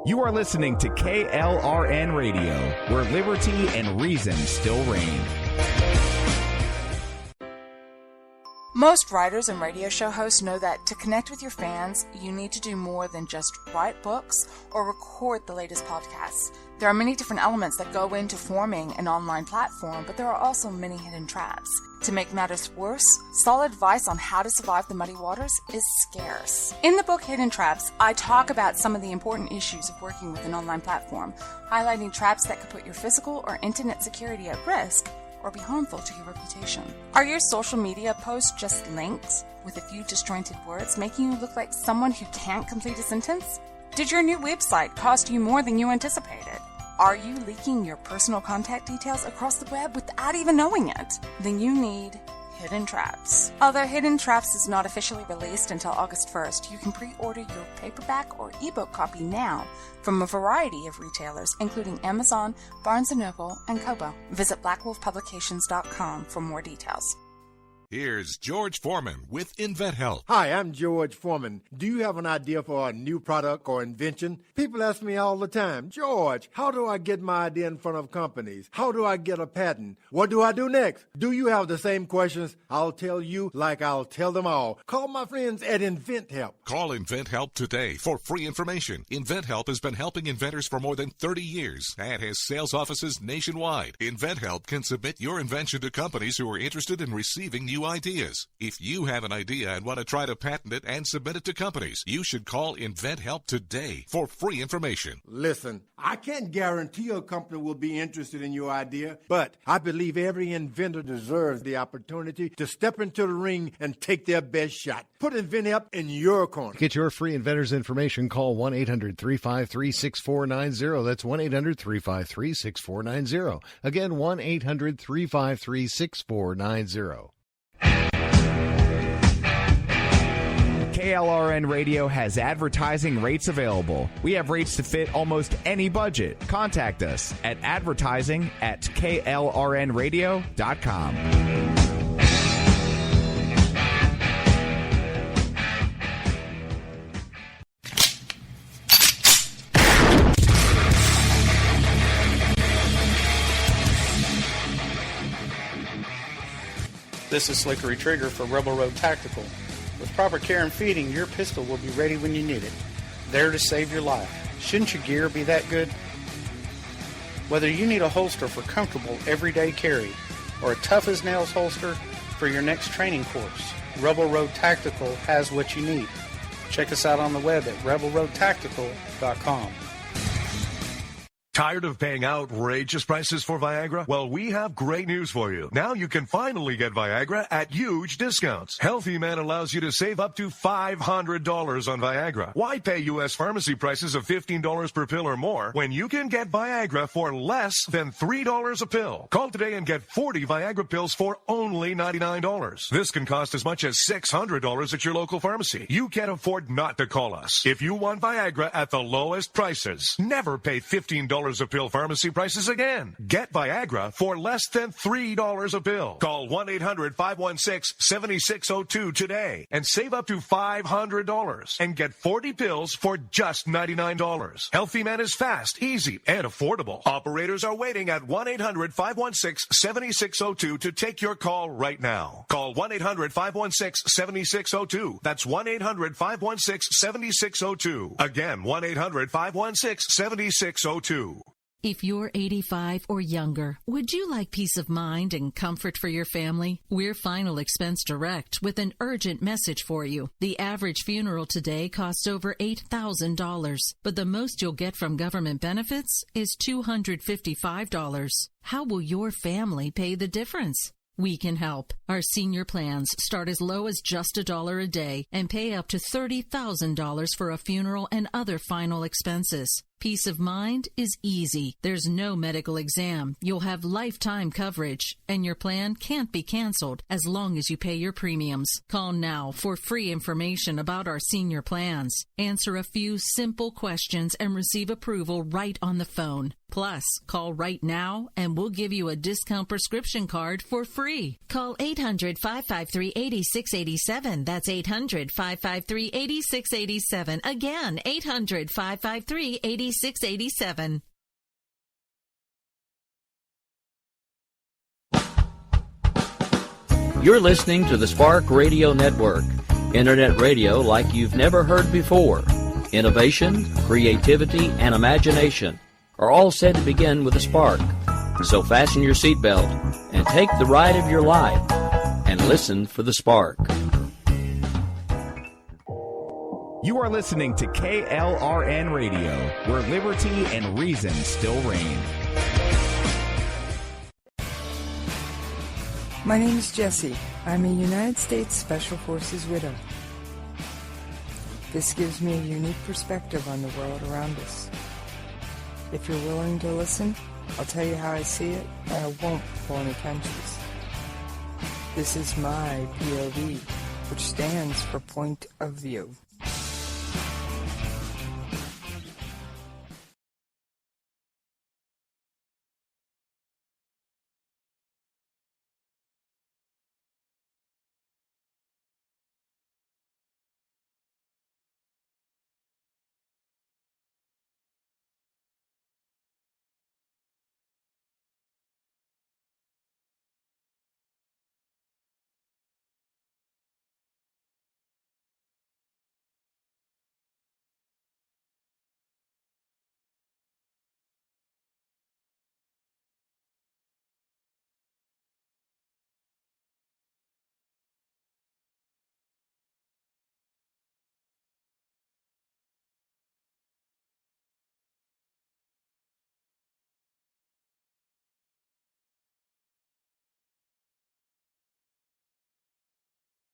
You are listening to KLRN Radio, where liberty and reason still reign. Most writers and radio show hosts know that to connect with your fans, you need to do more than just write books or record the latest podcasts. There are many different elements that go into forming an online platform, but there are also many hidden traps. To make matters worse, solid advice on how to survive the muddy waters is scarce. In the book Hidden Traps, I talk about some of the important issues of working with an online platform, highlighting traps that could put your physical or internet security at risk or be harmful to your reputation. Are your social media posts just links with a few disjointed words, making you look like someone who can't complete a sentence? Did your new website cost you more than you anticipated? Are you leaking your personal contact details across the web without even knowing it? Then you need Hidden Traps. Although Hidden Traps is not officially released until August 1st, you can pre-order your paperback or ebook copy now from a variety of retailers, including Amazon, Barnes & Noble, and Kobo. Visit blackwolfpublications.com for more details. Here's George Foreman with InventHelp. Hi, I'm George Foreman. Do you have an idea for a new product or invention? People ask me all the time, George, how do I get my idea in front of companies? How do I get a patent? What do I do next? Do you have the same questions? I'll tell you like I'll tell them all. Call my friends at InventHelp. Call InventHelp today for free information. InventHelp has been helping inventors for more than 30 years and has sales offices nationwide. InventHelp can submit your invention to companies who are interested in receiving new ideas. If you have an idea and want to try to patent it and submit it to companies, you should call InventHelp today for free information. Listen, I can't guarantee a company will be interested in your idea, but I believe every inventor deserves the opportunity to step into the ring and take their best shot. Put InventHelp in your corner. Get your free inventor's information. Call 1-800-353-6490. That's 1-800-353-6490. Again, 1-800-353-6490. KLRN Radio has advertising rates available. We have rates to fit almost any budget. Contact us at advertising@klrnradio.com. This is Slickery Trigger for Rebel Road Tactical. With proper care and feeding, your pistol will be ready when you need it, there to save your life. Shouldn't your gear be that good? Whether you need a holster for comfortable everyday carry or a tough-as-nails holster for your next training course, Rebel Road Tactical has what you need. Check us out on the web at rebelroadtactical.com. Tired of paying outrageous prices for Viagra? Well, we have great news for you. Now you can finally get Viagra at huge discounts. Healthy Man allows you to save up to $500 on Viagra. Why pay U.S. pharmacy prices of $15 per pill or more when you can get Viagra for less than $3 a pill? Call today and get 40 Viagra pills for only $99. This can cost as much as $600 at your local pharmacy. You can't afford not to call us. If you want Viagra at the lowest prices, never pay $15 a pill pharmacy prices again. Get Viagra for less than $3 a pill. Call 1-800-516-7602 today and save up to $500 and get 40 pills for just $99. Healthy Man is fast, easy, and affordable. Operators are waiting at 1-800-516-7602 to take your call right now. Call 1-800-516-7602. That's 1-800-516-7602. Again, 1-800-516-7602. If you're 85 or younger, would you like peace of mind and comfort for your family? We're Final Expense Direct with an urgent message for you. The average funeral today costs over $8,000, but the most you'll get from government benefits is $255. How will your family pay the difference? We can help. Our senior plans start as low as just $1 a day and pay up to $30,000 for a funeral and other final expenses. Peace of mind is easy. There's no medical exam. You'll have lifetime coverage, and your plan can't be canceled as long as you pay your premiums. Call now for free information about our senior plans. Answer a few simple questions and receive approval right on the phone. Plus, call right now and we'll give you a discount prescription card for free. Call 800-553-8687. That's 800-553-8687. Again, 800-553-8687. 8687. You're listening to the Spark Radio Network, internet radio like you've never heard before. Innovation, creativity, and imagination are all said to begin with a spark. So fasten your seatbelt and take the ride of your life and listen for the spark. You are listening to KLRN Radio, where liberty and reason still reign. My name is Jessie. I'm a United States Special Forces widow. This gives me a unique perspective on the world around us. If you're willing to listen, I'll tell you how I see it, and I won't pull any punches. This is my POV, which stands for Point of View.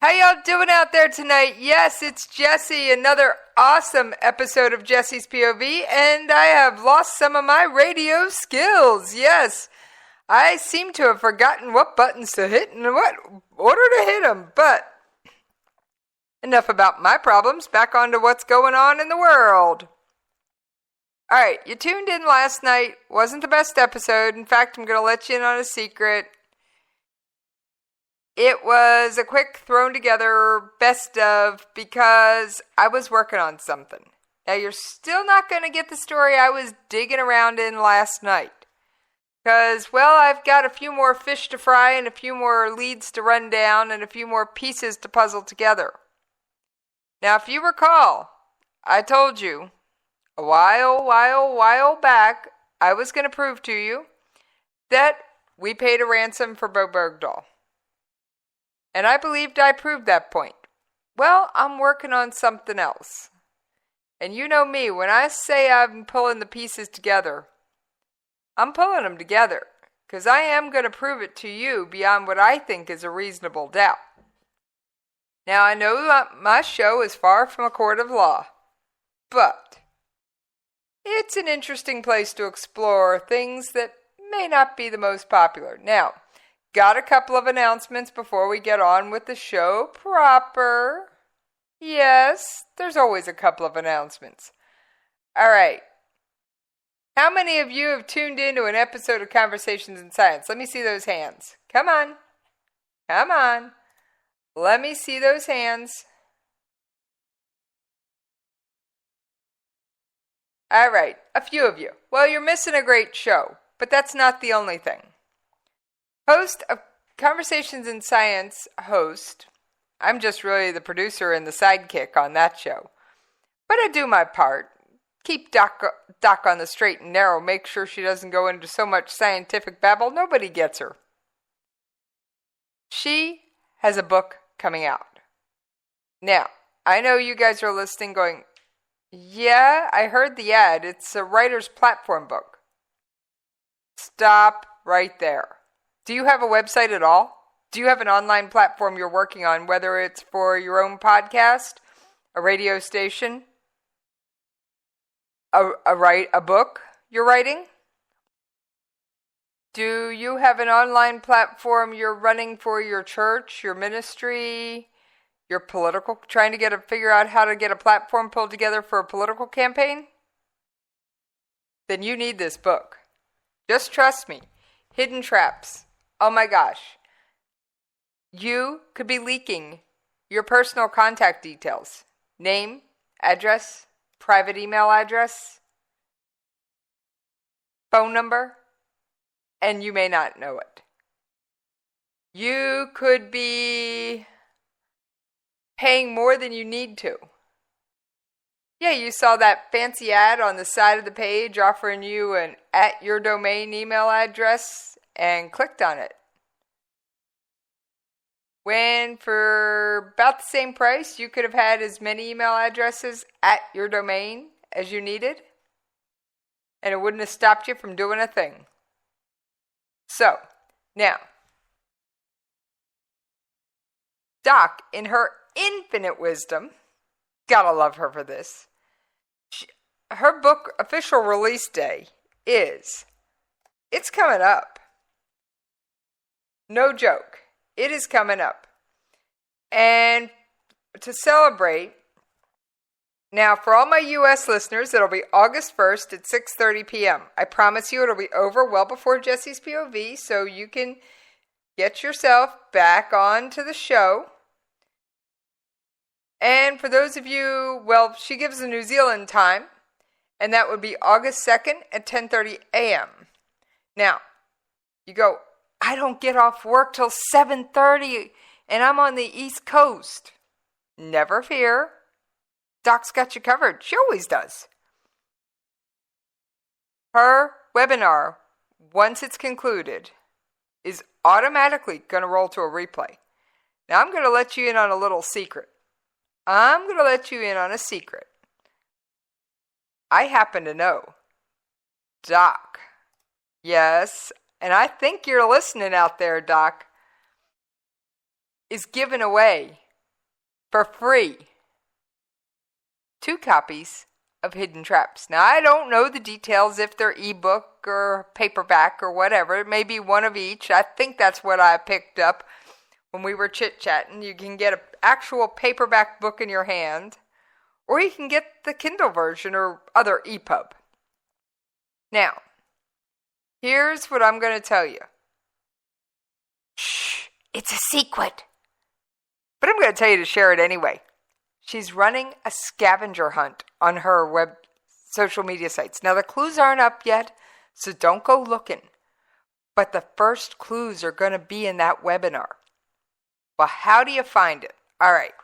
How y'all doing out there tonight? Yes, it's Jessie, another awesome episode of Jessie's POV, and I have lost some of my radio skills. Yes, I seem to have forgotten what buttons to hit and what order to hit them, but enough about my problems. Back on to what's going on in the world. Alright, you tuned in last night. Wasn't the best episode. In fact, I'm going to let you in on a secret. It was a quick thrown together best of because I was working on something. Now, you're still not going to get the story I was digging around in last night. Because, well, I've got a few more fish to fry and a few more leads to run down and a few more pieces to puzzle together. Now, if you recall, I told you a while back I was going to prove to you that we paid a ransom for Bo Bergdahl. And I believed I proved that point. Well, I'm working on something else. And you know me, when I say I'm pulling the pieces together, I'm pulling them together. Because I am going to prove it to you beyond what I think is a reasonable doubt. Now, I know that my show is far from a court of law. But it's an interesting place to explore things that may not be the most popular. Now, got a couple of announcements before we get on with the show proper. Yes, there's always a couple of announcements. All right. How many of you have tuned into an episode of Conversations in Science? Let me see those hands. Come on. Come on. Let me see those hands. All right. A few of you. Well, you're missing a great show, but that's not the only thing. Host of Conversations in Science I'm just really the producer and the sidekick on that show. But I do my part. Keep Doc on the straight and narrow. Make sure she doesn't go into so much scientific babble nobody gets her. She has a book coming out. Now, I know you guys are listening going, yeah, I heard the ad. It's a writer's platform book. Stop right there. Do you have a website at all? Do you have an online platform you're working on, whether it's for your own podcast, a radio station, a book you're writing? Do you have an online platform you're running for your church, your ministry, your political, trying to figure out how to get a platform pulled together for a political campaign? Then you need this book. Just trust me. Hidden Traps. Oh my gosh. You could be leaking your personal contact details. Name, address, private email address. phone number, and you may not know it. You could be paying more than you need to. Yeah, you saw that fancy ad on the side of the page offering you an @yourdomain email address and clicked on it. When for about the same price, you could have had as many email addresses at your domain as you needed, and it wouldn't have stopped you from doing a thing. So, now, Doc, in her infinite wisdom, gotta love her for this, her book official release day it's coming up. No joke. It is coming up. And to celebrate, now for all my U.S. listeners, it'll be August 1st at 6:30 p.m. I promise you it'll be over well before Jessie's POV, so you can get yourself back onto the show. And for those of you, well, she gives the New Zealand time, and that would be August 2nd at 10:30 a.m. Now, you go, I don't get off work till 7:30, and I'm on the East Coast. Never fear. Doc's got you covered. She always does. Her webinar, once it's concluded, is automatically going to roll to a replay. Now, I'm going to let you in on a little secret. I happen to know Doc. Yes, and I think you're listening out there, Doc, is giving away for free 2 copies of Hidden Traps. Now, I don't know the details if they're ebook or paperback or whatever. It may be one of each. I think that's what I picked up when we were chit-chatting. You can get an actual paperback book in your hand, or you can get the Kindle version or other EPUB. Now, here's what I'm going to tell you. Shh, it's a secret. But I'm going to tell you to share it anyway. She's running a scavenger hunt on her web social media sites. Now, the clues aren't up yet, so don't go looking. But the first clues are going to be in that webinar. Well, how do you find it? All right.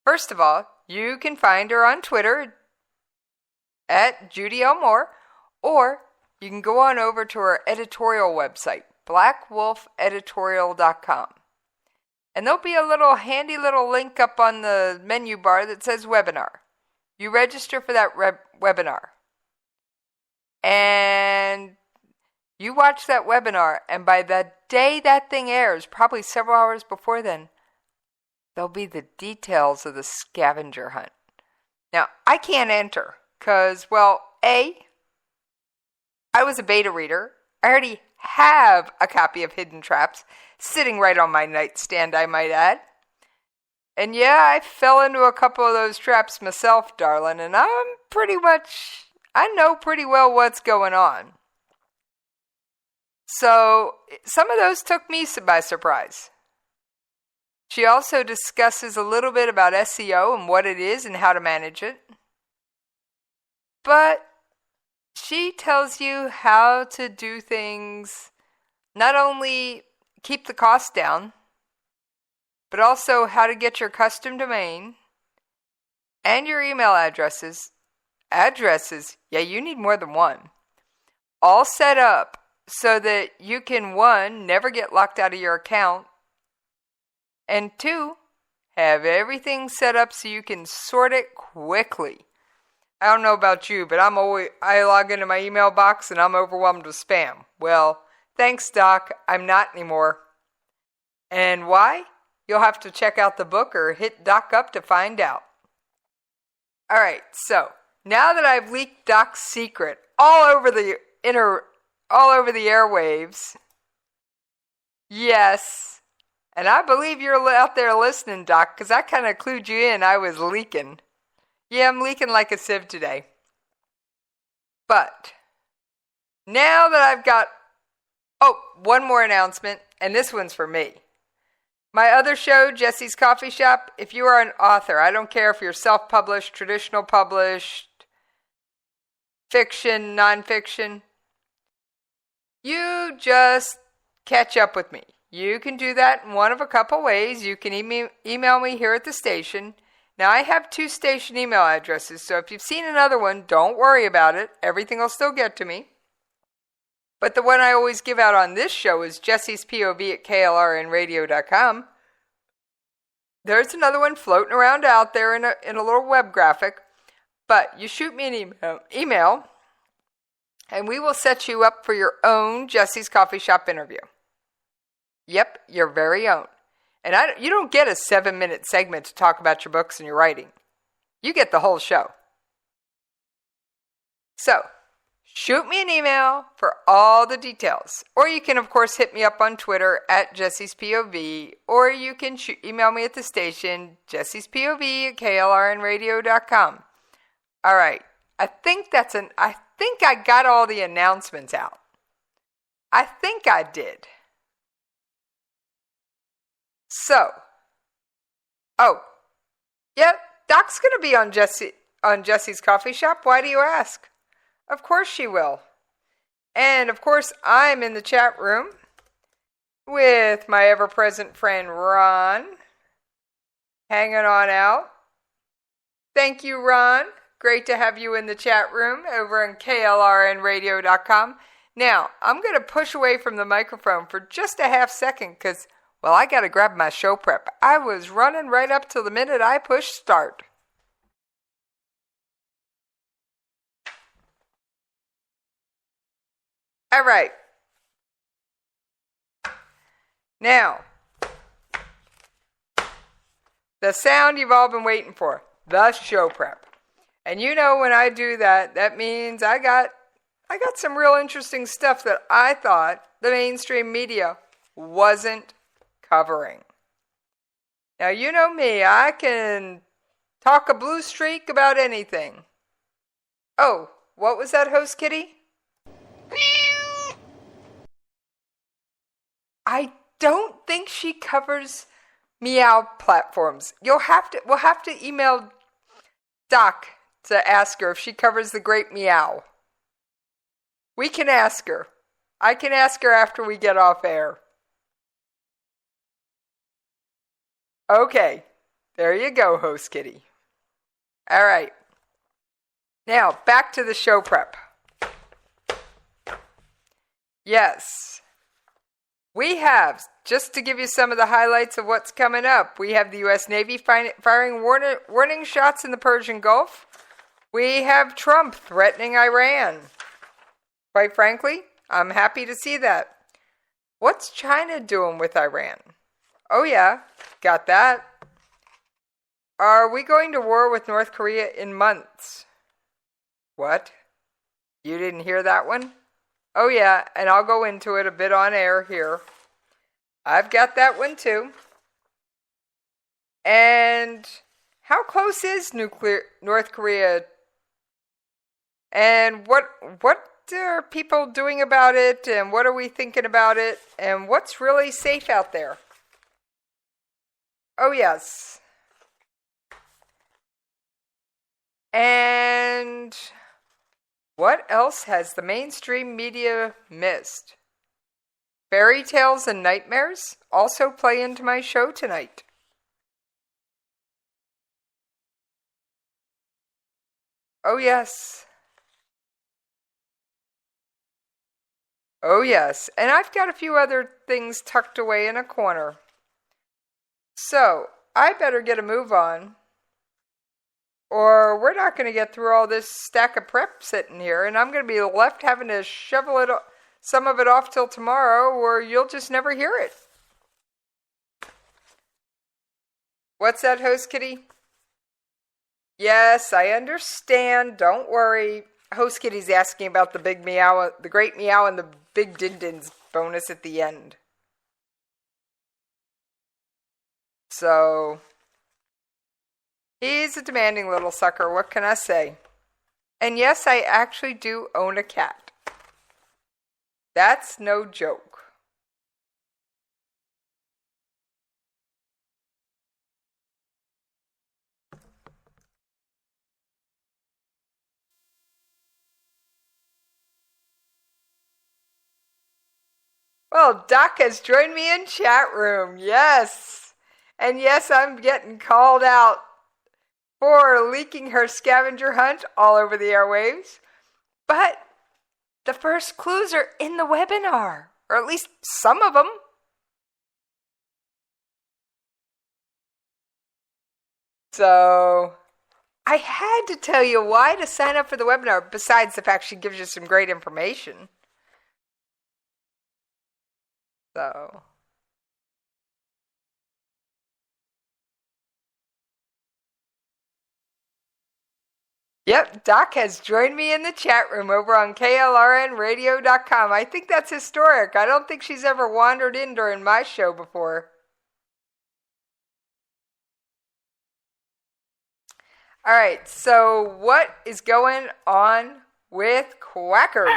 First of all, you can find her on Twitter at Judy L. Moore, or you can go on over to her editorial website, blackwolfeditorial.com. And there'll be a handy little link up on the menu bar that says webinar. You register for that webinar. And you watch that webinar, and by the day that thing airs, probably several hours before then, there'll be the details of the scavenger hunt. Now, I can't enter because, well, I was a beta reader. I already have a copy of Hidden Traps sitting right on my nightstand, I might add. And yeah, I fell into a couple of those traps myself, darling, and I know pretty well what's going on. So, some of those took me by surprise. She also discusses a little bit about SEO and what it is and how to manage it. But she tells you how to do things, not only keep the cost down, but also how to get your custom domain and your email addresses, yeah, you need more than one, all set up so that you can, 1, never get locked out of your account, and 2, have everything set up so you can sort it quickly. I don't know about you, but I log into my email box and I'm overwhelmed with spam. Well, thanks, Doc. I'm not anymore. And why? You'll have to check out the book or hit Doc up to find out. All right, so now that I've leaked Doc's secret all over the airwaves, yes, and I believe you're out there listening, Doc, because I kind of clued you in. I was leaking. Yeah, I'm leaking like a sieve today. But now that I've got, one more announcement, and this one's for me. My other show, Jessie's Coffee Shop, if you are an author, I don't care if you're self-published, traditional published, fiction, nonfiction, you just catch up with me. You can do that in one of a couple ways. You can email me here at the station. Now, I have 2 station email addresses, so if you've seen another one, don't worry about it. Everything will still get to me. But the one I always give out on this show is Jessie's POV at KLRNRadio.com. There's another one floating around out there in a little web graphic. But you shoot me an email, and we will set you up for your own Jessie's Coffee Shop interview. Yep, your very own. And you don't get a 7-minute segment to talk about your books and your writing. You get the whole show. So, shoot me an email for all the details. Or you can, of course, hit me up on Twitter at Jessie's POV. Or you can email me at the station, Jessie's POV at KLRNRadio.com. All right. I think I got all the announcements out. I think I did. So, yeah, Doc's going to be on Jessie's Coffee Shop. Why do you ask? Of course she will. And, of course, I'm in the chat room with my ever-present friend Ron, hanging on out. Thank you, Ron. Great to have you in the chat room over on KLRNradio.com. Now, I'm going to push away from the microphone for just a half second because, well, I got to grab my show prep. I was running right up till the minute I pushed start. All right. Now, the sound you've all been waiting for, the show prep. And you know when I do that, that means I got some real interesting stuff that I thought the mainstream media wasn't covering. Now, you know me, I can talk a blue streak about anything. Oh, what was that, host kitty? I don't think she covers meow platforms. We'll have to email Doc to ask her if she covers the great meow. We can ask her. I can ask her after we get off air. Okay, there you go, host kitty. All right. Now, back to the show prep. Yes. We have, just to give you some of the highlights of what's coming up, we have the U.S. Navy firing warning shots in the Persian Gulf. We have Trump threatening Iran. Quite frankly, I'm happy to see that. What's China doing with Iran? Oh yeah, got that. Are we going to war with North Korea in months? What? You didn't hear that one? Oh yeah, and I'll go into it a bit on air here. I've got that one too. And how close is North Korea? And what are people doing about it? And what are we thinking about it? And what's really safe out there? Oh yes. And what else has the mainstream media missed? Fairy tales and nightmares also play into my show tonight. Oh yes. Oh yes, and I've got a few other things tucked away in a corner. So, I better get a move on, or we're not going to get through all this stack of prep sitting here, and I'm going to be left having to shovel some of it off till tomorrow, or you'll just never hear it. What's that, host kitty? Yes, I understand. Don't worry. Host kitty's asking about the big meow, the great meow, and the big din-dins bonus at the end. So, he's a demanding little sucker. What can I say? And yes, I actually do own a cat. That's no joke. Well, Doc has joined me in chat room. Yes. And yes, I'm getting called out for leaking her scavenger hunt all over the airwaves. But the first clues are in the webinar, or at least some of them. So I had to tell you why to sign up for the webinar, besides the fact she gives you some great information. So yep, Doc has joined me in the chat room over on KLRNRadio.com. I think that's historic. I don't think she's ever wandered in during my show before. All right, so what is going on with quackers?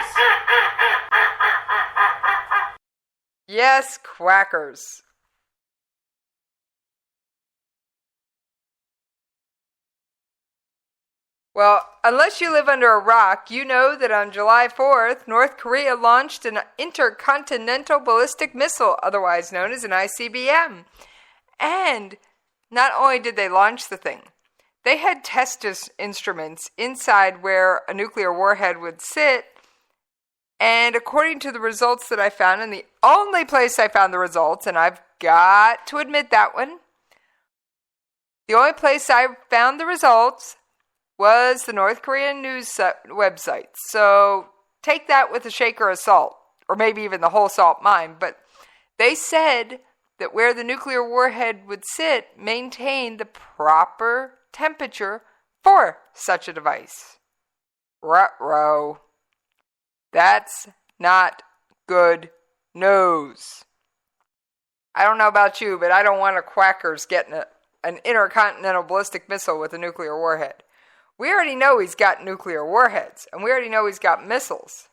Yes, quackers. Well, unless you live under a rock, you know that on July 4th, North Korea launched an intercontinental ballistic missile, otherwise known as an ICBM. And not only did they launch the thing, they had test instruments inside where a nuclear warhead would sit. And according to the results that I found, and the only place I found the results, and I've got to admit that one, the only place I found the results was the North Korean news website. So take that with a shaker of salt, or maybe even the whole salt mine. But they said that where the nuclear warhead would sit maintained the proper temperature for such a device. Ruh-roh. That's not good news. I don't know about you, but I don't want a quackers getting an intercontinental ballistic missile with a nuclear warhead. We already know he's got nuclear warheads, and we already know he's got missiles.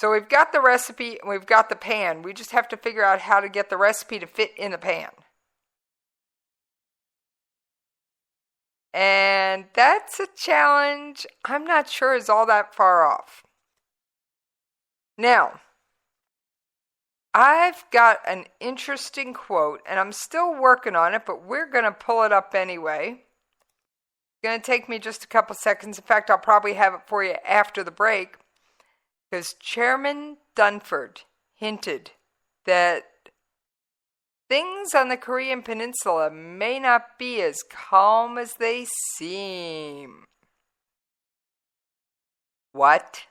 So we've got the recipe, and we've got the pan. We just have to figure out how to get the recipe to fit in the pan. And that's a challenge I'm not sure is all that far off. Now, I've got an interesting quote, and I'm still working on it, but we're going to pull it up anyway. It's going to take me just a couple seconds. In fact, I'll probably have it for you after the break, because Chairman Dunford hinted that things on the Korean Peninsula may not be as calm as they seem. What?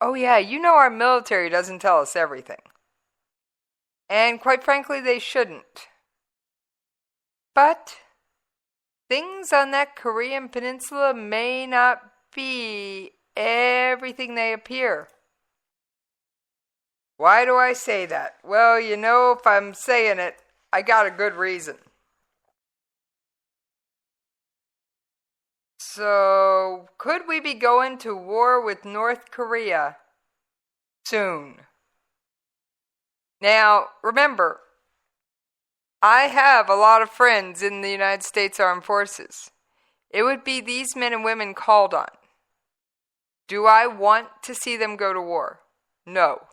Oh yeah, you know our military doesn't tell us everything. And quite frankly, they shouldn't. But things on that Korean Peninsula may not be everything they appear. Why do I say that? Well, you know, if I'm saying it, I got a good reason. So, could we be going to war with North Korea soon? Now, remember, I have a lot of friends in the United States Armed Forces. It would be these men and women called on. Do I want to see them go to war? No.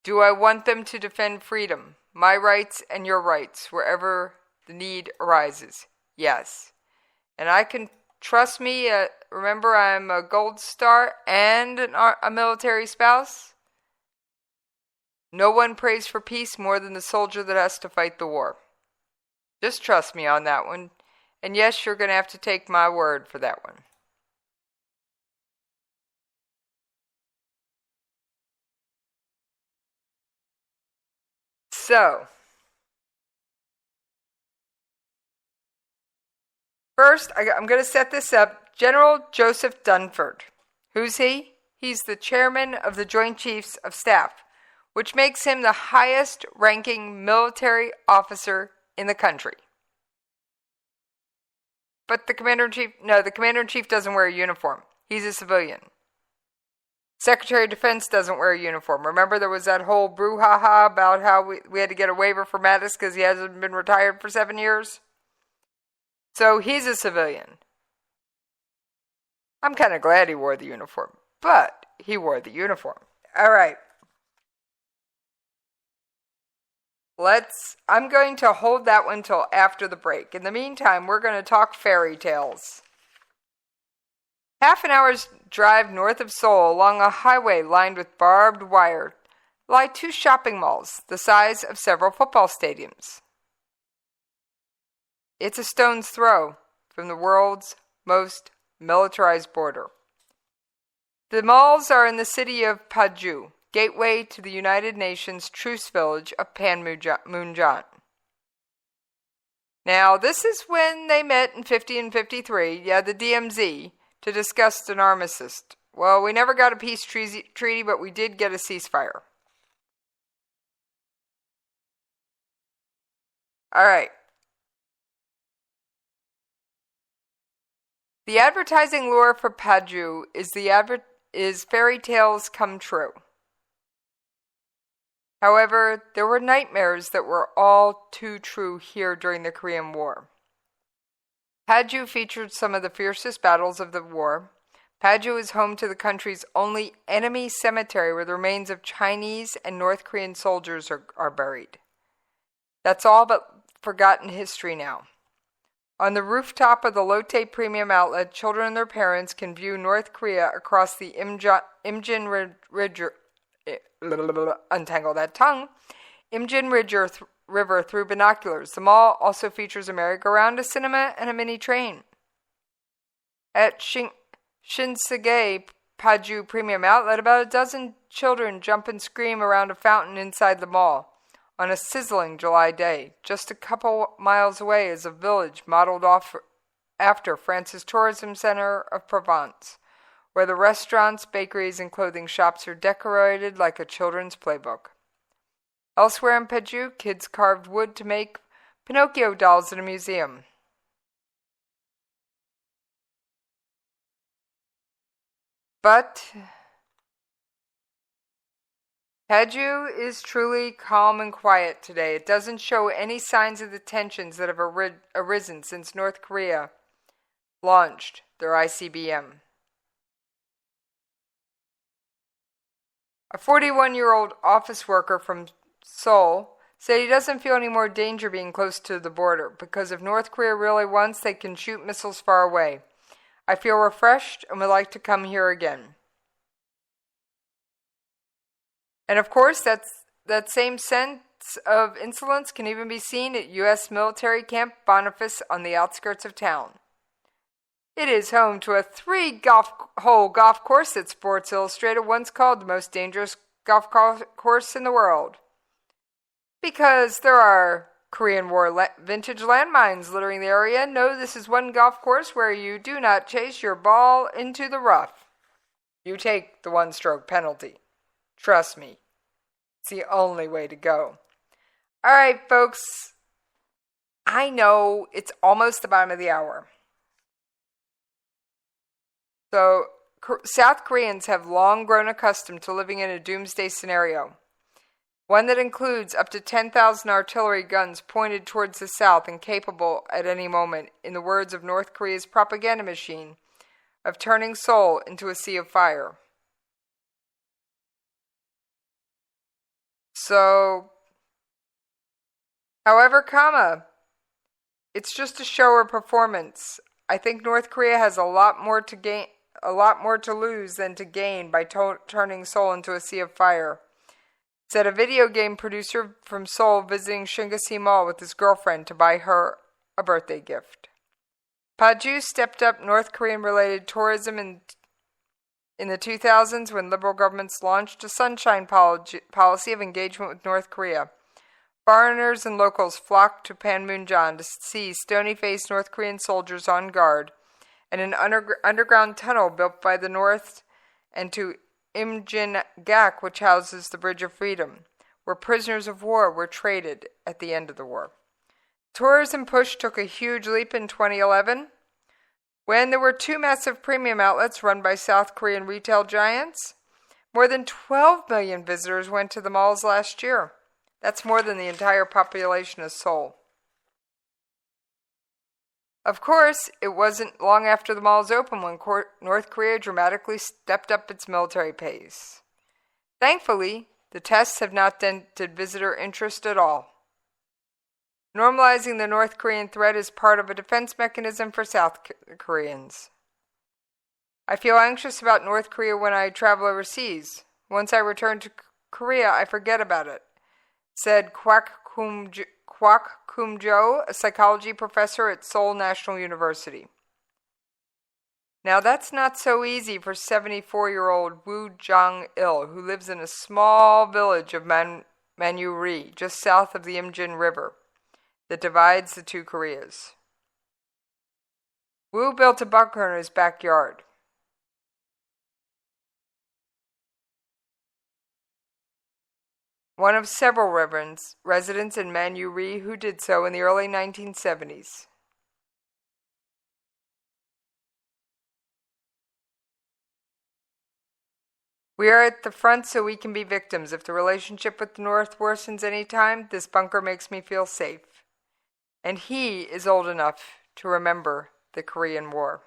Do I want them to defend freedom, my rights and your rights, wherever the need arises? Yes. And I can trust me, remember I'm a Gold Star and a military spouse. No one prays for peace more than the soldier that has to fight the war. Just trust me on that one. And yes, you're going to have to take my word for that one. So, first, I'm going to set this up. General Joseph Dunford. Who's he? He's the chairman of the Joint Chiefs of Staff, which makes him the highest ranking military officer in the country. But the Commander-in-Chief doesn't wear a uniform. He's a civilian. Secretary of Defense doesn't wear a uniform. Remember there was that whole brouhaha about how we had to get a waiver for Mattis because he hasn't been retired for 7 years? So he's a civilian. I'm kind of glad he wore the uniform, but he wore the uniform. All right, I'm going to hold that one till after the break. In the meantime, we're going to talk fairy tales. Half an hour's drive north of Seoul, along a highway lined with barbed wire, lie 2 shopping malls the size of several football stadiums. It's a stone's throw from the world's most militarized border. The malls are in the city of Paju, gateway to the United Nations truce village of Panmunjom. Now, this is when they met in 50 and 53, the DMZ, to discuss an armistice. Well, we never got a peace treaty, but we did get a ceasefire. All right. The advertising lure for Paju is fairy tales come true. However, there were nightmares that were all too true here during the Korean War. Paju featured some of the fiercest battles of the war. Paju is home to the country's only enemy cemetery where the remains of Chinese and North Korean soldiers are buried. That's all but forgotten history now. On the rooftop of the Lotte Premium Outlet, children and their parents can view North Korea across the Imjin River through binoculars. The mall also features a merry-go-round, a cinema, and a mini train. At Shinsegae Paju Premium Outlet, about a dozen children jump and scream around a fountain inside the mall on a sizzling July day. Just a couple miles away is a village modeled after France's tourism center of Provence, where the restaurants, bakeries, and clothing shops are decorated like a children's playbook. Elsewhere in Paju, kids carved wood to make Pinocchio dolls in a museum. But Paju is truly calm and quiet today. It doesn't show any signs of the tensions that have arisen since North Korea launched their ICBM. A 41-year-old office worker from Seoul said he doesn't feel any more danger being close to the border because if North Korea really wants, they can shoot missiles far away. I feel refreshed and would like to come here again. And of course, that same sense of insolence can even be seen at U.S. military camp Boniface on the outskirts of town. It is home to a 3-hole golf course that Sports Illustrated once called the most dangerous golf course in the world. Because there are Korean War vintage landmines littering the area, no, this is one golf course where you do not chase your ball into the rough. You take the 1-stroke penalty. Trust me, it's the only way to go. All right, folks, I know it's almost the bottom of the hour. So, South Koreans have long grown accustomed to living in a doomsday scenario. One that includes up to 10,000 artillery guns pointed towards the south and capable at any moment, in the words of North Korea's propaganda machine, of turning Seoul into a sea of fire. So, however, it's just a show or performance. I think North Korea has a lot more to lose than to gain by turning Seoul into a sea of fire, said a video game producer from Seoul visiting Shingasea Mall with his girlfriend to buy her a birthday gift. Paju stepped up North Korean-related tourism in the 2000s when liberal governments launched a sunshine policy of engagement with North Korea. Foreigners and locals flocked to Panmunjom to see stony-faced North Korean soldiers on guard and an underground tunnel built by the North, and to Imjin-gak, which houses the Bridge of Freedom, where prisoners of war were traded at the end of the war. Tourism push took a huge leap in 2011 when there were 2 massive premium outlets run by South Korean retail giants. More than 12 million visitors went to the malls last year. That's more than the entire population of Seoul. Of course, it wasn't long after the malls opened when North Korea dramatically stepped up its military pace. Thankfully, the tests have not dented visitor interest at all. Normalizing the North Korean threat is part of a defense mechanism for South Koreans. I feel anxious about North Korea when I travel overseas. Once I return to Korea, I forget about it, said Kwak Kum-jo, a psychology professor at Seoul National University. Now that's not so easy for 74-year-old Woo Jong-il, who lives in a small village of Manyuri, just south of the Imjin River, that divides the two Koreas. Woo built a bunker in his backyard. One of several residents in Manyuri who did so in the early 1970s. We are at the front so we can be victims. If the relationship with the North worsens any time, this bunker makes me feel safe. And he is old enough to remember the Korean War.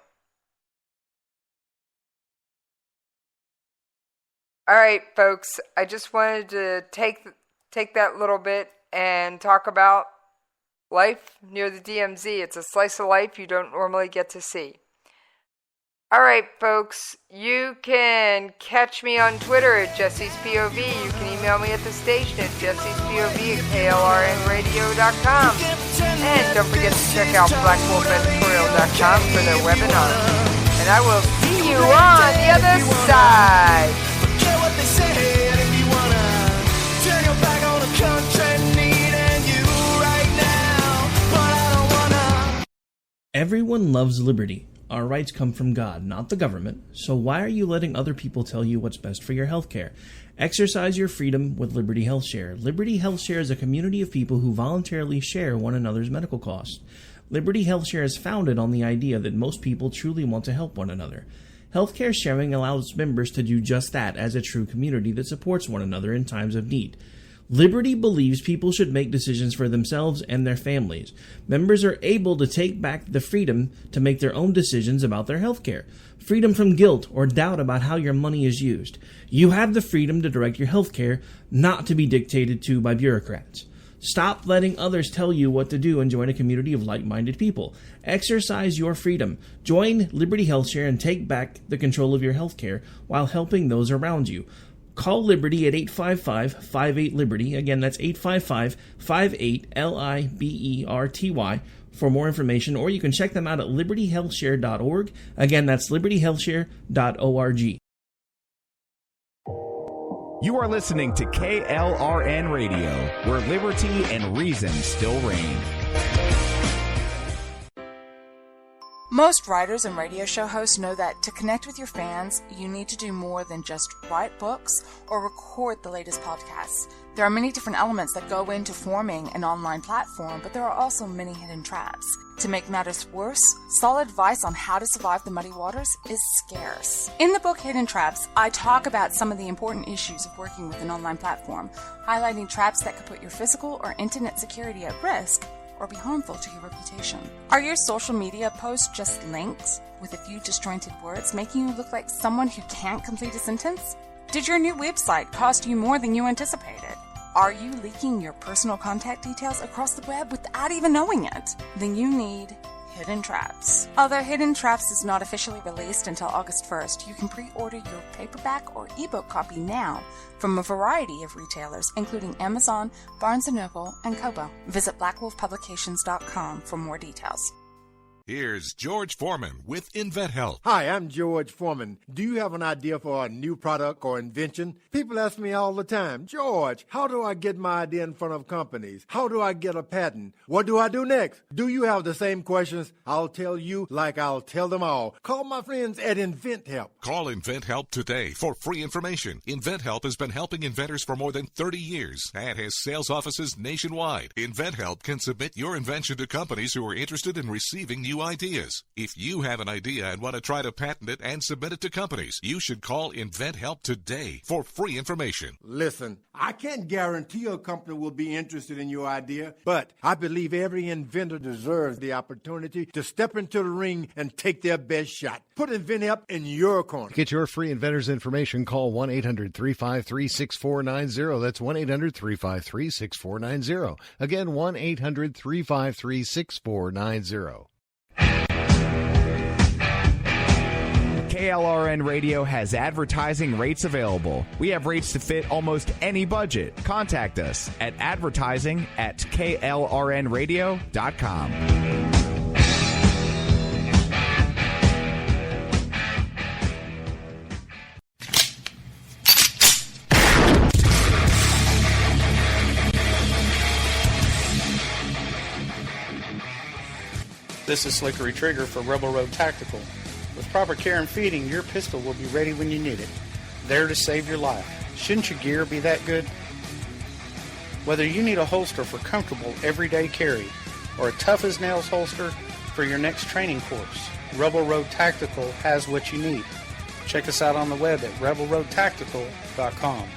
All right, folks, I just wanted to take that little bit and talk about life near the DMZ. It's a slice of life you don't normally get to see. All right, folks, you can catch me on Twitter at Jessie's POV. You can email me at the station at jessiespov@klrnradio.com. And don't forget to check out blackwolfeditorial.com for their webinars. And I will see you on the other side. What they say, and if you wanna turn your back on a country needing you right now, but I don't wanna. Everyone loves liberty. Our rights come from God, not the government. So why are you letting other people tell you what's best for your health care? Exercise your freedom with Liberty Health Share. Liberty Health Share is a community of people who voluntarily share one another's medical costs. Liberty Health Share is founded on the idea that most people truly want to help one another. Healthcare sharing allows members to do just that as a true community that supports one another in times of need. Liberty believes people should make decisions for themselves and their families. Members are able to take back the freedom to make their own decisions about their healthcare. Freedom from guilt or doubt about how your money is used. You have the freedom to direct your healthcare, not to be dictated to by bureaucrats. Stop letting others tell you what to do and join a community of like-minded people. Exercise your freedom. Join Liberty Health Share and take back the control of your health care while helping those around you. Call Liberty at 855-58-LIBERTY. Again, that's 855-58-LIBERTY for more information, or you can check them out at libertyhealthshare.org. Again, that's libertyhealthshare.org. You are listening to KLRN Radio, where liberty and reason still reign. Most writers and radio show hosts know that to connect with your fans, you need to do more than just write books or record the latest podcasts. There are many different elements that go into forming an online platform, but there are also many hidden traps. To make matters worse, solid advice on how to survive the muddy waters is scarce. In the book Hidden Traps, I talk about some of the important issues of working with an online platform, highlighting traps that could put your physical or internet security at risk or be harmful to your reputation. Are your social media posts just links with a few disjointed words, making you look like someone who can't complete a sentence? Did your new website cost you more than you anticipated? Are you leaking your personal contact details across the web without even knowing it? Then you need Hidden Traps. Although Hidden Traps is not officially released until August 1st, you can pre-order your paperback or ebook copy now from a variety of retailers, including Amazon, Barnes & Noble, and Kobo. Visit blackwolfpublications.com for more details. Here's George Foreman with InventHelp. Hi, I'm George Foreman. Do you have an idea for a new product or invention? People ask me all the time, George, how do I get my idea in front of companies? How do I get a patent? What do I do next? Do you have the same questions? I'll tell you like I'll tell them all. Call my friends at InventHelp. Call InventHelp today for free information. InventHelp has been helping inventors for more than 30 years and has sales offices nationwide. InventHelp can submit your invention to companies who are interested in receiving new new ideas. If you have an idea and want to try to patent it and submit it to companies, you should call InventHelp today for free information. Listen, I can't guarantee a company will be interested in your idea, but I believe every inventor deserves the opportunity to step into the ring and take their best shot. Put InventHelp in your corner. To get your free inventor's information, call 1-800-353-6490. That's 1-800-353-6490. Again, 1-800-353-6490. KLRN Radio has advertising rates available. We have rates to fit almost any budget. Contact us at advertising@klrnradio.com. This is Slickery Trigger for Rebel Road Tactical. With proper care and feeding, your pistol will be ready when you need it. There to save your life. Shouldn't your gear be that good? Whether you need a holster for comfortable everyday carry or a tough-as-nails holster for your next training course, Rebel Road Tactical has what you need. Check us out on the web at rebelroadtactical.com.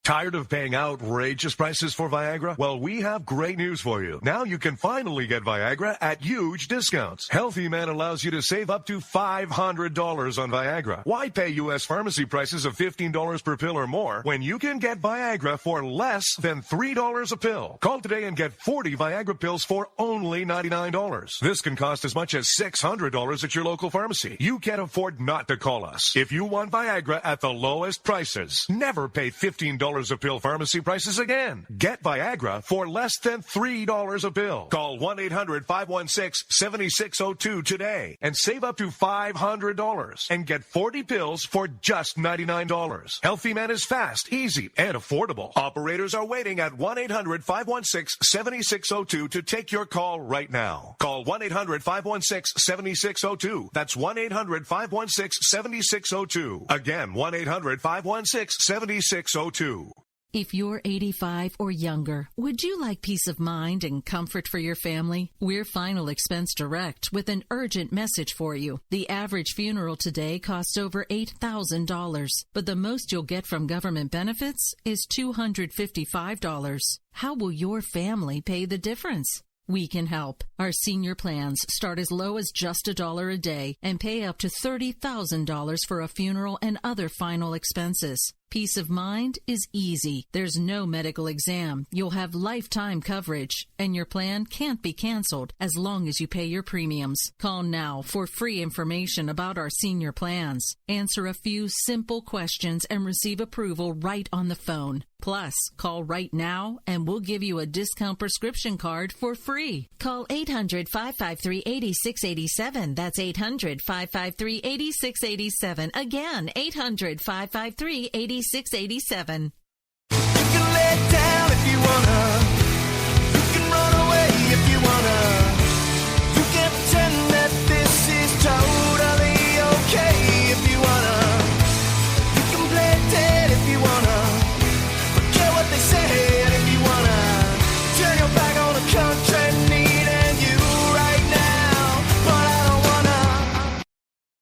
Tired of paying outrageous prices for Viagra? Well, we have great news for you. Now you can finally get Viagra at huge discounts. Healthy Man allows you to save up to $500 on Viagra. Why pay U.S. pharmacy prices of $15 per pill or more when you can get Viagra for less than $3 a pill? Call today and get 40 Viagra pills for only $99. This can cost as much as $600 at your local pharmacy. You can't afford not to call us. If you want Viagra at the lowest prices, never pay $15 a pill pharmacy prices again. Get Viagra for less than $3 a pill. Call 1-800-516-7602 today and save up to $500 and get 40 pills for just $99. Healthy Man is fast, easy, and affordable. Operators are waiting at 1-800-516-7602 to take your call right now. Call 1-800-516-7602. That's 1-800-516-7602. Again, 1-800-516-7602. If you're 85 or younger, would you like peace of mind and comfort for your family? We're Final Expense Direct with an urgent message for you. The average funeral today costs over $8,000, but the most you'll get from government benefits is $255. How will your family pay the difference? We can help. Our senior plans start as low as just $1 a day and pay up to $30,000 for a funeral and other final expenses. Peace of mind is easy. There's no medical exam. You'll have lifetime coverage, and your plan can't be canceled as long as you pay your premiums. Call now for free information about our senior plans. Answer a few simple questions and receive approval right on the phone. Plus, call right now and we'll give you a discount prescription card for free. Call 800-553-8687. That's 800-553-8687. Again, 800-553-8687. 8687. You can lay down if you wanna. You can run away if you wanna. You can pretend that this is totally okay if you wanna. You can play dead if you wanna. Forget what they said if you wanna. Turn your back on the country needing you right now, but I don't wanna.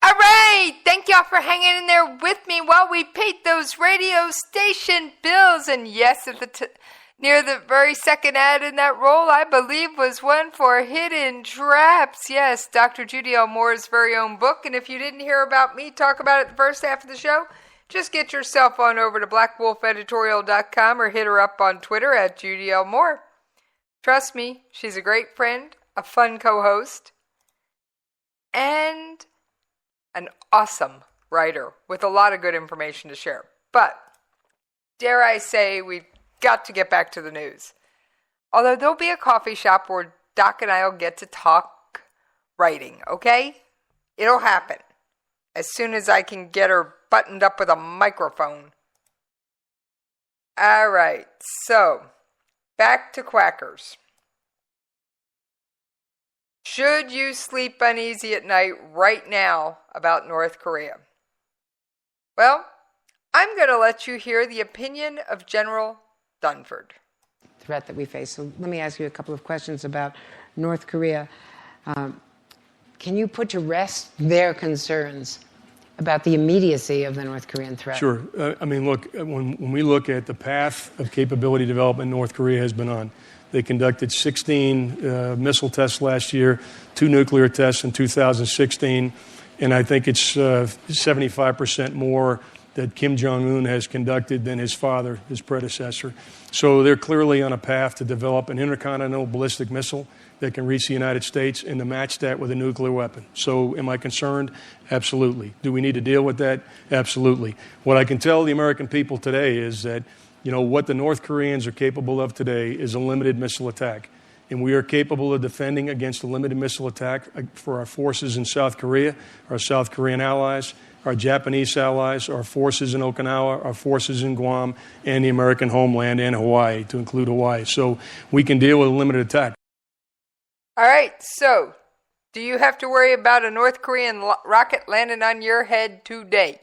All right, thank y'all for hanging in there with me while we paid those radio station bills. And yes, at the near the very second ad in that roll, I believe, was one for Hidden Traps. Yes, Dr. Judy L. Moore's very own book. And if you didn't hear about me talk about it the first half of the show, just get yourself on over to blackwolfeditorial.com or hit her up on Twitter at Judy L. Moore. Trust me, she's a great friend, a fun co-host, and an awesome writer with a lot of good information to share. But, dare I say, we've got to get back to the news. Although there'll be a coffee shop where Doc and I will get to talk writing, okay? It'll happen as soon as I can get her buttoned up with a microphone. All right, so back to quackers. Should you sleep uneasy at night right now about North Korea? Well, I'm going to let you hear the opinion of General Dunford. Threat that we face. So let me ask you a couple of questions about North Korea. Can you put to rest their concerns about the immediacy of the North Korean threat? Sure. I mean, look, when we look at the path of capability development North Korea has been on, they conducted 16 missile tests last year, 2 nuclear tests in 2016, and I think it's 75% more that Kim Jong-un has conducted than his father, his predecessor. So they're clearly on a path to develop an intercontinental ballistic missile that can reach the United States and to match that with a nuclear weapon. So am I concerned? Absolutely. Do we need to deal with that? Absolutely. What I can tell the American people today is that, you know, what the North Koreans are capable of today is a limited missile attack. And we are capable of defending against a limited missile attack for our forces in South Korea, our South Korean allies, our Japanese allies, our forces in Okinawa, our forces in Guam, and the American homeland and Hawaii, to include Hawaii. So we can deal with a limited attack. All right, so do you have to worry about a North Korean rocket landing on your head today?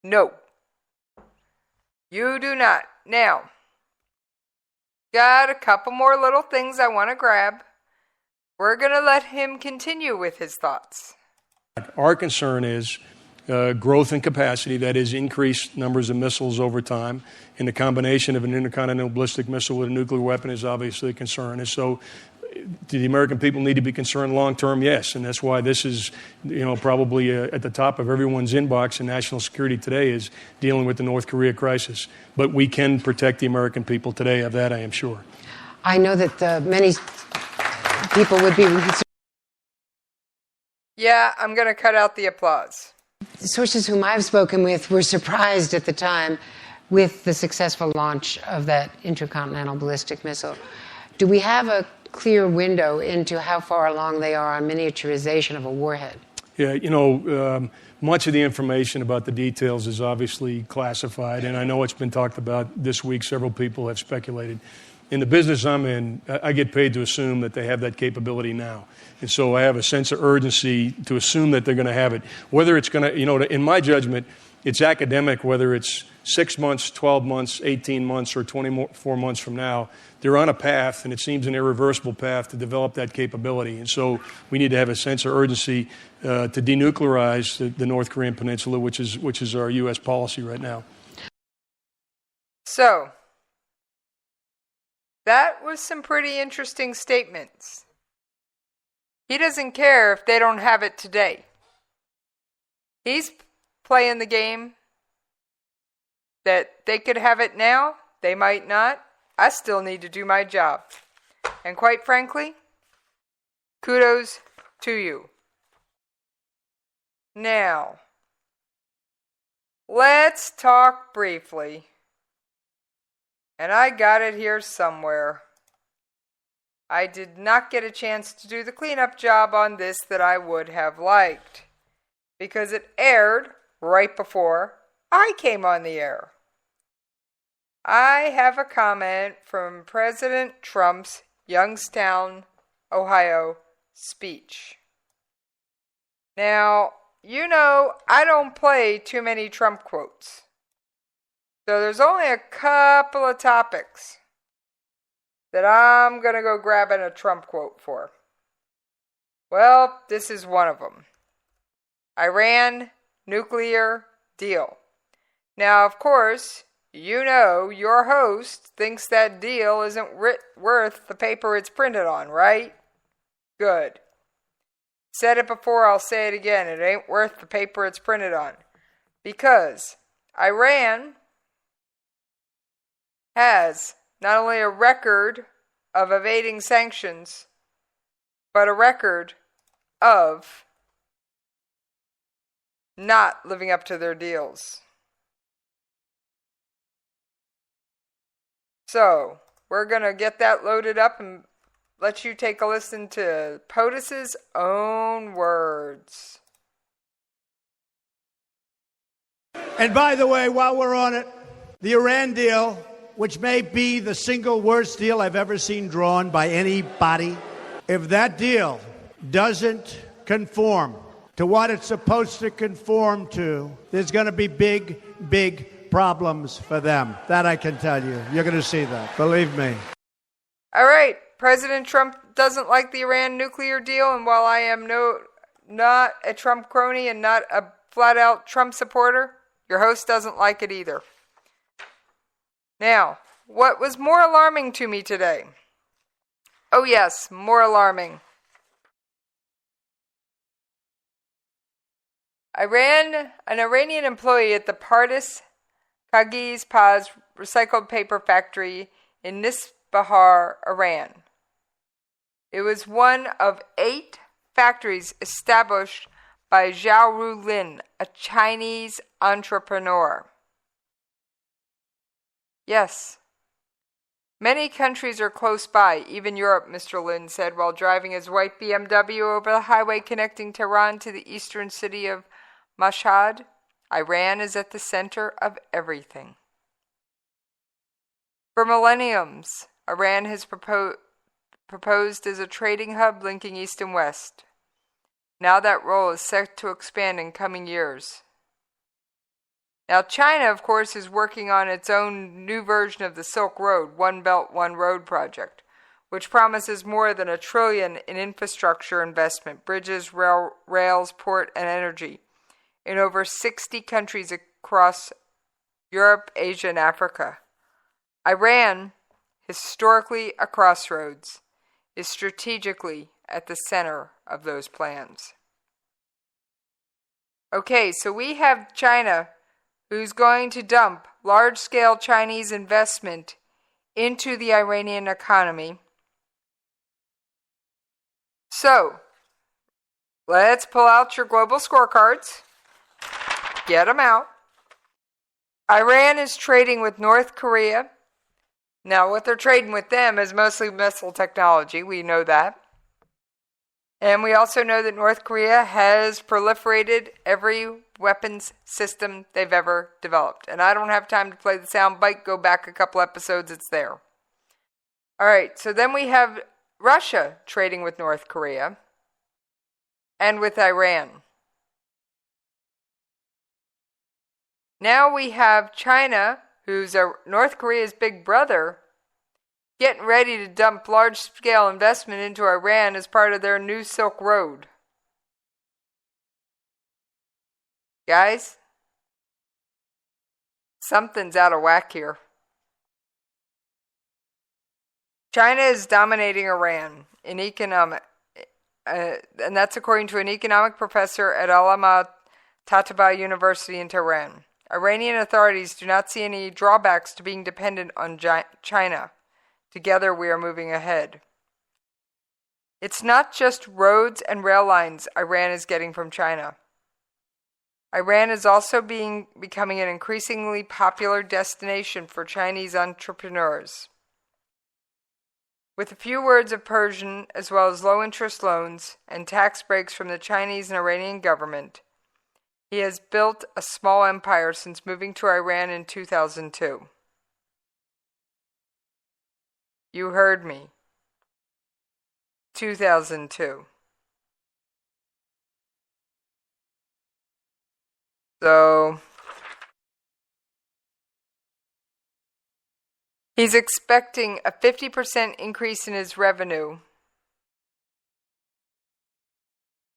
No. You do not. Now, got a couple more little things I want to grab. We're going to let him continue with his thoughts. Our concern is growth in capacity, that is, increased numbers of missiles over time, and the combination of an intercontinental ballistic missile with a nuclear weapon is obviously a concern. And so, do the American people need to be concerned long term? Yes, and that's why this is, you know, probably at the top of everyone's inbox in national security today is dealing with the North Korea crisis. But we can protect the American people today. Of that, I am sure. I know that many people would be concerned. Yeah, I'm going to cut out the applause. Sources whom I've spoken with were surprised at the time with the successful launch of that intercontinental ballistic missile. Do we have a clear window into how far along they are on miniaturization of a warhead? Yeah, you know, much of the information about the details is obviously classified, and I know it's been talked about this week. Several people have speculated. In the business I'm in, I get paid to assume that they have that capability now. And so I have a sense of urgency to assume that they're going to have it. Whether it's going to, you know, in my judgment, it's academic, whether it's 6 months, 12 months, 18 months, or 24 months from now. They're on a path, and it seems an irreversible path to develop that capability. And so we need to have a sense of urgency to denuclearize the North Korean peninsula, which is our U.S. policy right now. So, that was some pretty interesting statements. He doesn't care if they don't have it today. He's playing the game that they could have it now, they might not. I still need to do my job. And quite frankly, kudos to you. Now, let's talk briefly. And I got it here somewhere. I did not get a chance to do the cleanup job on this that I would have liked, because it aired right before I came on the air. I have a comment from President Trump's Youngstown, Ohio speech. Now, you know, I don't play too many Trump quotes. So there's only a couple of topics that I'm going to go grabbing a Trump quote for. Well, this is one of them. Iran nuclear deal. Now, of course, you know your host thinks that deal isn't worth the paper it's printed on, right? Good. Said it before, I'll say it again. It ain't worth the paper it's printed on. Because Iran has not only a record of evading sanctions, but a record of not living up to their deals. So, we're going to get that loaded up and let you take a listen to POTUS's own words. And by the way, while we're on it, the Iran deal, which may be the single worst deal I've ever seen drawn by anybody, if that deal doesn't conform to what it's supposed to conform to, there's going to be big, big problems for them. That I can tell you. You're going to see that. Believe me. All right. President Trump doesn't like the Iran nuclear deal, and while I am not a Trump crony and not a flat-out Trump supporter, your host doesn't like it either. Now, what was more alarming to me today? Oh yes, more alarming. An Iranian employee at the Pardis Kagiz Paz recycled paper factory in Nisbahar, Iran. It was one of 8 factories established by Zhao Rulin, a Chinese entrepreneur. Yes. Many countries are close by, even Europe, Mr. Lin said while driving his white BMW over the highway connecting Tehran to the eastern city of Mashhad. Iran is at the center of everything. For millenniums, Iran has proposed as a trading hub linking East and West. Now that role is set to expand in coming years. Now China, of course, is working on its own new version of the Silk Road, One Belt, One Road project, which promises more than $1 trillion in infrastructure investment, bridges, rails, port, and energy, in over 60 countries across Europe, Asia, and Africa. Iran, historically a crossroads, is strategically at the center of those plans. Okay, so we have China, who's going to dump large-scale Chinese investment into the Iranian economy. So, let's pull out your global scorecards. Get them out. Iran is trading with North Korea. Now, what they're trading with them is mostly missile technology. We know that. And we also know that North Korea has proliferated every weapons system they've ever developed. And I don't have time to play the sound bite. Go back a couple episodes. It's there. All right. So then we have Russia trading with North Korea and with Iran. Now we have China, who's North Korea's big brother, getting ready to dump large-scale investment into Iran as part of their new Silk Road. Guys, something's out of whack here. China is dominating Iran in economic, and that's according to an economic professor at Alama Tataba University in Tehran. Iranian authorities do not see any drawbacks to being dependent on China. Together we are moving ahead. It's not just roads and rail lines Iran is getting from China. Iran is also becoming an increasingly popular destination for Chinese entrepreneurs. With a few words of Persian, as well as low-interest loans and tax breaks from the Chinese and Iranian government, he has built a small empire since moving to Iran in 2002. You heard me. 2002. So, he's expecting a 50% increase in his revenue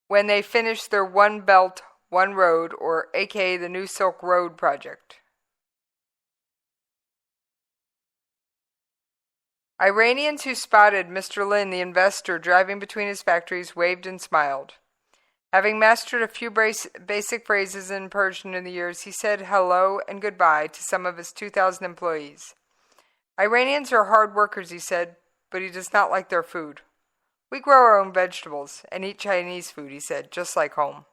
when they finish their One Belt, One Road, or aka the New Silk Road project. Iranians who spotted Mr. Lin, the investor, driving between his factories waved and smiled. Having mastered a few basic phrases in Persian in the years, he said hello and goodbye to some of his 2,000 employees. Iranians are hard workers, he said, but he does not like their food. We grow our own vegetables and eat Chinese food, he said, just like home.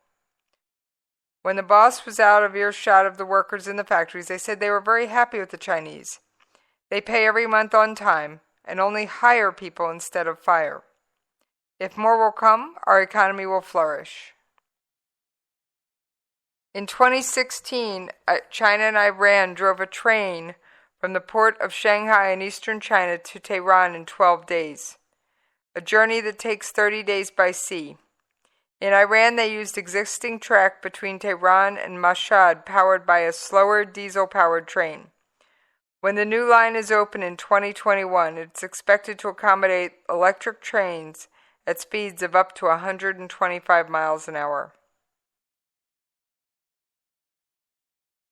When the boss was out of earshot of the workers in the factories, they said they were very happy with the Chinese. They pay every month on time and only hire people instead of fire. If more will come, our economy will flourish. In 2016, China and Iran drove a train from the port of Shanghai in eastern China to Tehran in 12 days, a journey that takes 30 days by sea. In Iran, they used existing track between Tehran and Mashhad, powered by a slower diesel-powered train. When the new line is open in 2021, it's expected to accommodate electric trains at speeds of up to 125 miles an hour.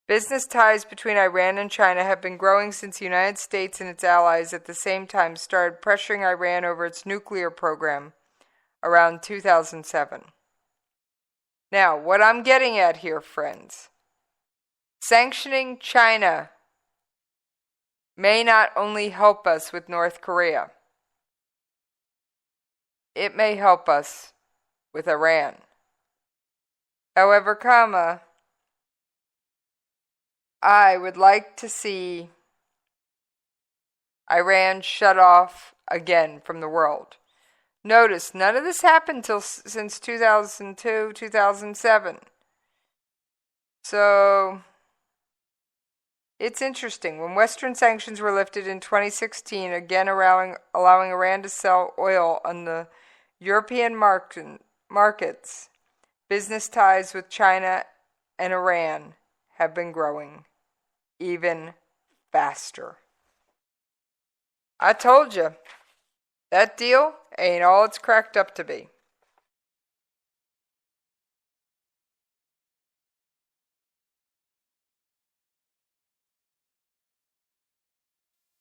Business ties between Iran and China have been growing since the United States and its allies at the same time started pressuring Iran over its nuclear program around 2007. Now, what I'm getting at here, friends, sanctioning China may not only help us with North Korea, it may help us with Iran. However, I would like to see Iran shut off again from the world. Notice, none of this happened since 2002, 2007. So, it's interesting. When Western sanctions were lifted in 2016, again allowing Iran to sell oil on the European markets, business ties with China and Iran have been growing even faster. I told you, that deal ain't all it's cracked up to be.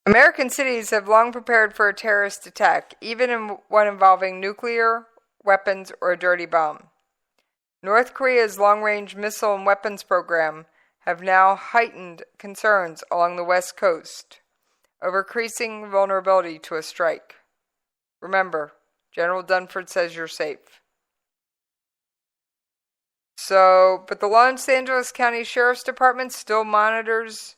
American cities have long prepared for a terrorist attack, even in one involving nuclear weapons or a dirty bomb. North Korea's long-range missile and weapons program have now heightened concerns along the West Coast over increasing vulnerability to a strike. Remember, General Dunford says you're safe. But the Los Angeles County Sheriff's Department still monitors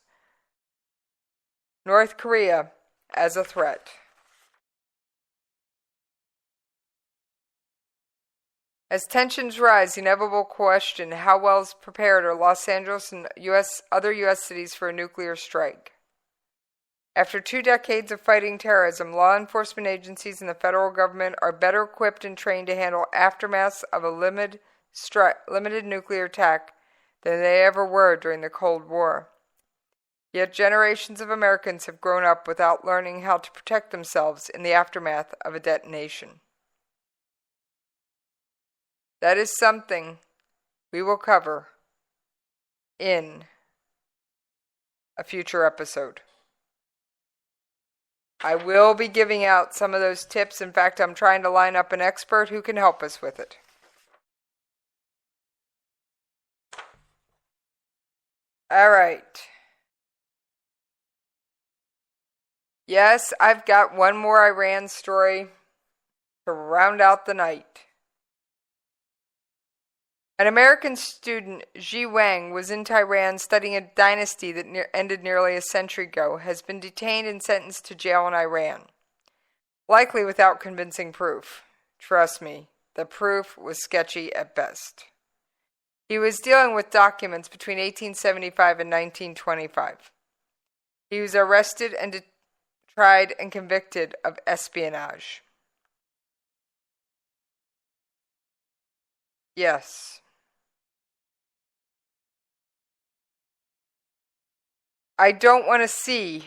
North Korea as a threat. As tensions rise, the inevitable question, how well prepared are Los Angeles and other U.S. cities for a nuclear strike? After 2 decades of fighting terrorism, law enforcement agencies and the federal government are better equipped and trained to handle aftermaths of a limited nuclear attack than they ever were during the Cold War. Yet generations of Americans have grown up without learning how to protect themselves in the aftermath of a detonation. That is something we will cover in a future episode. I will be giving out some of those tips. In fact, I'm trying to line up an expert who can help us with it. All right. Yes, I've got one more Iran story to round out the night. An American student, Ji Wang, was in Tehran studying a dynasty that ended nearly a century ago, has been detained and sentenced to jail in Iran, likely without convincing proof. Trust me, the proof was sketchy at best. He was dealing with documents between 1875 and 1925. He was arrested and tried and convicted of espionage. Yes. I don't want to see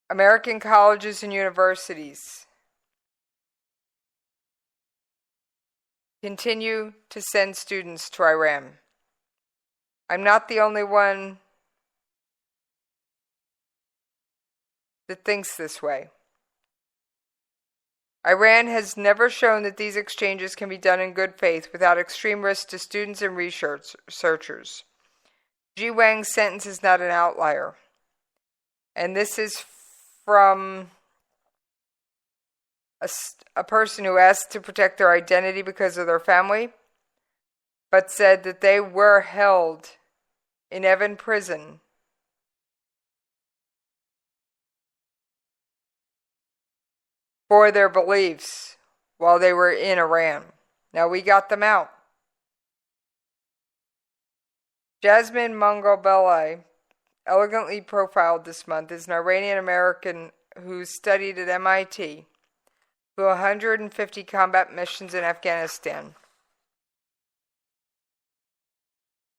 American colleges and universities continue to send students to Iran. I'm not the only one that thinks this way. Iran has never shown that these exchanges can be done in good faith without extreme risk to students and researchers. Ji Wang's sentence is not an outlier. And this is from a person who asked to protect their identity because of their family, but said that they were held in Evin prison for their beliefs while they were in Iran. Now we got them out. Jasmine Mongolbeli, elegantly profiled this month, is an Iranian American who studied at MIT, flew 150 combat missions in Afghanistan.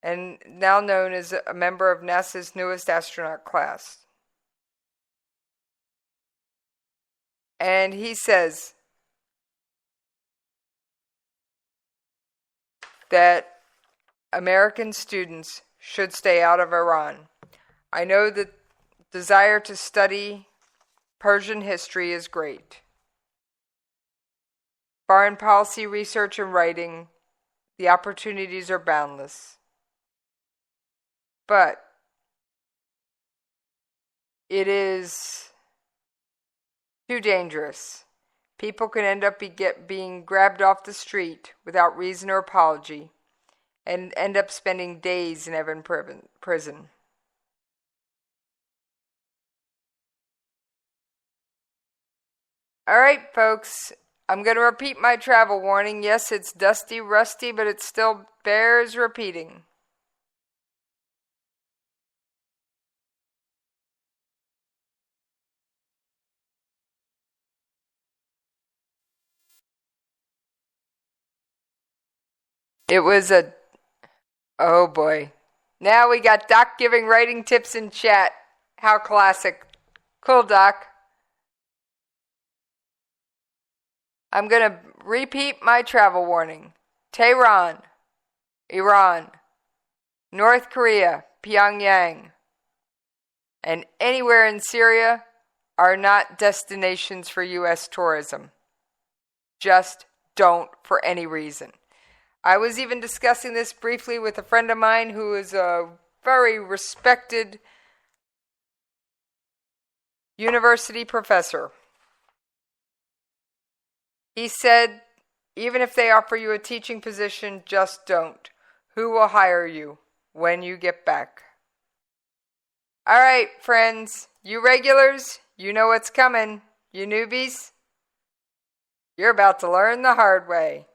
and now known as a member of NASA's newest astronaut class. And he says that American students should stay out of Iran. I know the desire to study Persian history is great. Foreign policy research and writing, the opportunities are boundless. But it is too dangerous. People can end up being grabbed off the street without reason or apology and end up spending days in Evin prison. All right, folks, I'm going to repeat my travel warning. Yes, it's dusty, rusty, but it still bears repeating. It was oh boy. Now we got Doc giving writing tips in chat. How classic. Cool, Doc. I'm going to repeat my travel warning. Tehran, Iran, North Korea, Pyongyang, and anywhere in Syria are not destinations for U.S. tourism. Just don't for any reason. I was even discussing this briefly with a friend of mine who is a very respected university professor. He said, even if they offer you a teaching position, just don't. Who will hire you when you get back? All right, friends, you regulars, you know what's coming. You newbies, you're about to learn the hard way.